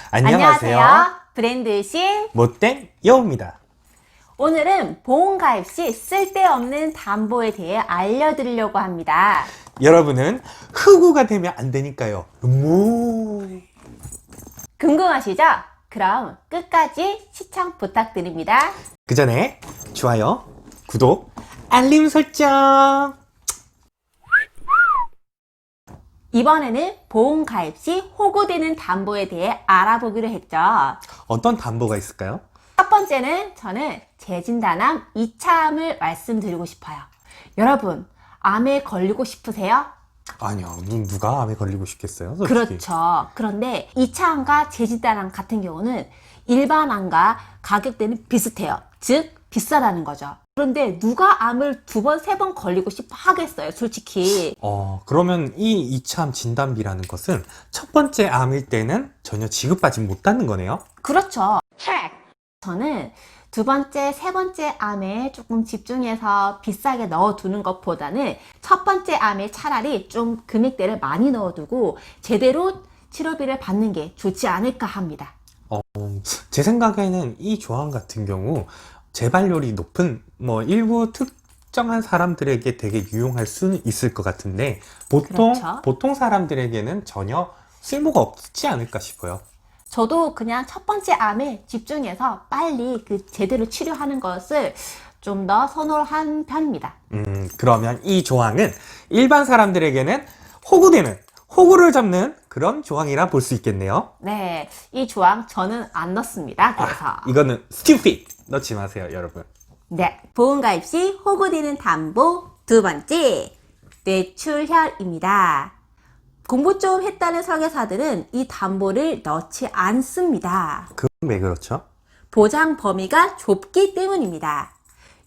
안녕하세요. 브랜드신 못된 여우입니다. 오늘은 보험가입 시 쓸데없는 담보에 대해 알려드리려고 합니다. 여러분은 흑우가 되면 안 되니까요. 궁금하시죠? 그럼 끝까지 시청 부탁드립니다. 그 전에 좋아요, 구독, 알림 설정. 이번에는 보험가입 시 호구되는 담보에 대해 알아보기로 했죠. 어떤 담보가 있을까요? 첫 번째는 저는 재진단암 2차암을 말씀드리고 싶어요. 여러분, 암에 걸리고 싶으세요? 아니요, 누가 암에 걸리고 싶겠어요? 솔직히. 그렇죠. 그런데 2차암과 재진단암 같은 경우는 일반 암과 가격대는 비슷해요. 즉 비싸다는 거죠. 그런데 누가 암을 2번, 3번 걸리고 싶어 하겠어요, 솔직히. 그러면 이 2차암 진단비라는 것은 첫 번째 암일 때는 전혀 지급받지 못하는 거네요? 그렇죠. 저는 2번째, 3번째 암에 조금 집중해서 비싸게 넣어두는 것보다는 첫 번째 암에 차라리 좀 금액대를 많이 넣어두고 제대로 치료비를 받는 게 좋지 않을까 합니다. 제 생각에는 이 조항 같은 경우 재발률이 높은 일부 특정한 사람들에게 되게 유용할 수는 있을 것 같은데 그렇죠. 보통 사람들에게는 전혀 쓸모가 없지 않을까 싶어요. 저도 그냥 첫 번째 암에 집중해서 빨리 제대로 치료하는 것을 좀 더 선호한 편입니다. 그러면 이 조항은 일반 사람들에게는 호구를 잡는 그런 조항이라 볼 수 있겠네요. 네, 이 조항 저는 안 넣습니다. 그래서 이거는 stupid 넣지 마세요, 여러분. 네, 보험가입 시 호구되는 담보 2번째, 뇌출혈입니다. 공부 좀 했다는 설계사들은 이 담보를 넣지 않습니다. 왜 그렇죠? 보장 범위가 좁기 때문입니다.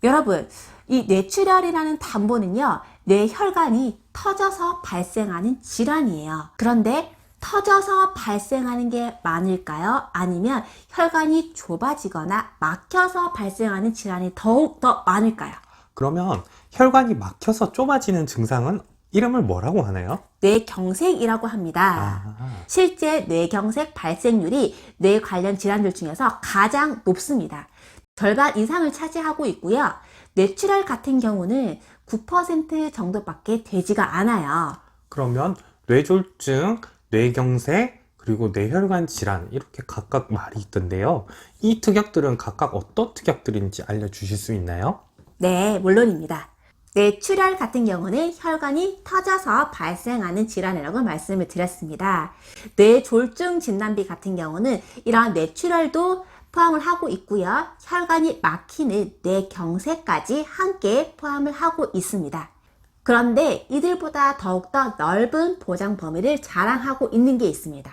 여러분, 이 뇌출혈이라는 담보는요, 뇌혈관이 터져서 발생하는 질환이에요. 그런데 터져서 발생하는 게 많을까요? 아니면 혈관이 좁아지거나 막혀서 발생하는 질환이 더욱 더 많을까요? 그러면 혈관이 막혀서 좁아지는 증상은 이름을 뭐라고 하나요? 뇌경색이라고 합니다. 실제 뇌경색 발생률이 뇌 관련 질환들 중에서 가장 높습니다. 절반 이상을 차지하고 있고요. 뇌출혈 같은 경우는 9% 정도밖에 되지가 않아요. 그러면 뇌졸중, 뇌경색, 그리고 뇌혈관 질환 이렇게 각각 말이 있던데요. 이 특약들은 각각 어떤 특약들인지 알려주실 수 있나요? 네, 물론입니다. 뇌출혈 같은 경우는 혈관이 터져서 발생하는 질환이라고 말씀을 드렸습니다. 뇌졸중 진단비 같은 경우는 이러한 뇌출혈도 포함을 하고 있고요. 혈관이 막히는 뇌경색까지 함께 포함을 하고 있습니다. 그런데 이들보다 더욱더 넓은 보장 범위를 자랑하고 있는 게 있습니다.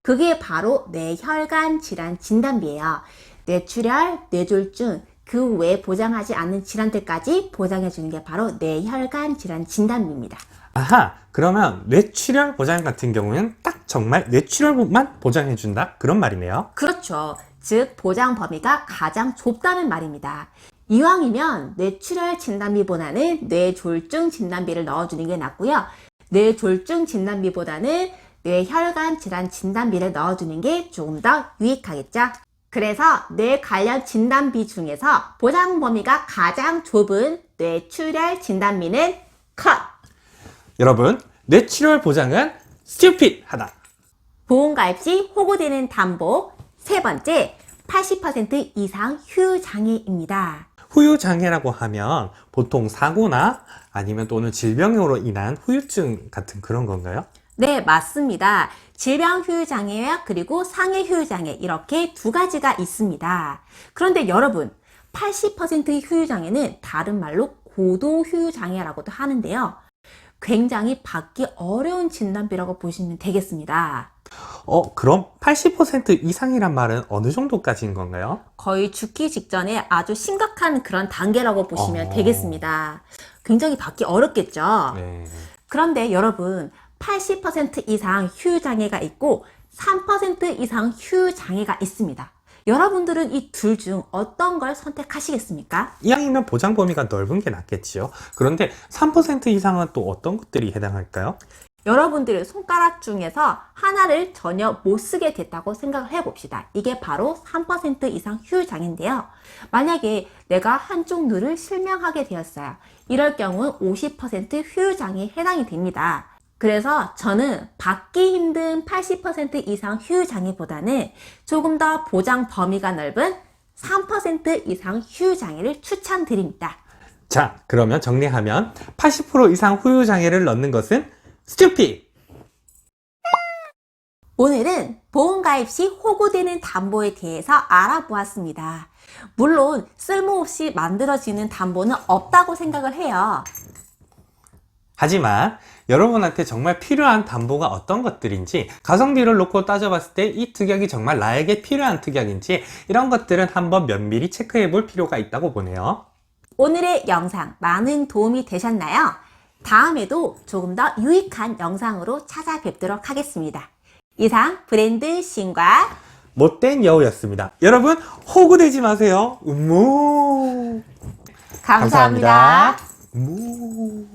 그게 바로 뇌혈관 질환 진단비예요. 뇌출혈, 뇌졸중, 그 외에 보장하지 않는 질환들까지 보장해주는 게 바로 뇌혈관 질환 진단비입니다. 그러면 뇌출혈 보장 같은 경우는 딱 정말 뇌출혈만 보장해준다? 그런 말이네요. 그렇죠. 즉 보장 범위가 가장 좁다는 말입니다. 이왕이면 뇌출혈 진단비보다는 뇌졸중 진단비를 넣어주는 게 낫고요. 뇌졸중 진단비보다는 뇌혈관 질환 진단비를 넣어주는 게 조금 더 유익하겠죠. 그래서 뇌 관련 진단비 중에서 보장 범위가 가장 좁은 뇌출혈 진단비는 컷! 여러분, 뇌출혈 보장은 stupid하다. 보험가입 시 호구되는 담보 3번째, 80% 이상 후유장애입니다. 후유장애라고 하면 보통 사고나 아니면 또는 질병으로 인한 후유증 같은 그런 건가요? 네, 맞습니다. 질병 후유장애와 그리고 상해 후유장애 이렇게 2가지가 있습니다. 그런데 여러분, 80%의 후유장애는 다른 말로 고도 후유장애라고도 하는데요. 굉장히 받기 어려운 진단비라고 보시면 되겠습니다. 그럼 80% 이상이란 말은 어느 정도까지인 건가요? 거의 죽기 직전에 아주 심각한 그런 단계라고 보시면 되겠습니다. 굉장히 받기 어렵겠죠? 네. 그런데 여러분, 80% 이상 후유장애가 있고 3% 이상 후유장애가 있습니다. 여러분들은 이 둘 중 어떤 걸 선택하시겠습니까? 이왕이면 보장 범위가 넓은 게 낫겠지요. 그런데 3% 이상은 또 어떤 것들이 해당할까요? 여러분들의 손가락 중에서 하나를 전혀 못 쓰게 됐다고 생각을 해봅시다. 이게 바로 3% 이상 휴유장애인데요. 만약에 내가 한쪽 눈을 실명하게 되었어요. 이럴 경우 50% 휴유장애에 해당이 됩니다. 그래서 저는 받기 힘든 80% 이상 휴유장애보다는 조금 더 보장 범위가 넓은 3% 이상 휴유장애를 추천드립니다. 자, 그러면 정리하면 80% 이상 후유장애를 넣는 것은 stupid! 오늘은 보험가입 시 호구되는 담보에 대해서 알아보았습니다. 물론 쓸모없이 만들어지는 담보는 없다고 생각을 해요. 하지만 여러분한테 정말 필요한 담보가 어떤 것들인지, 가성비를 놓고 따져봤을 때 이 특약이 정말 나에게 필요한 특약인지, 이런 것들은 한번 면밀히 체크해 볼 필요가 있다고 보네요. 오늘의 영상 많은 도움이 되셨나요? 다음에도 조금 더 유익한 영상으로 찾아뵙도록 하겠습니다. 이상 브랜드 신과 못된 여우였습니다. 여러분, 호구되지 마세요. 음모. 감사합니다. 음모.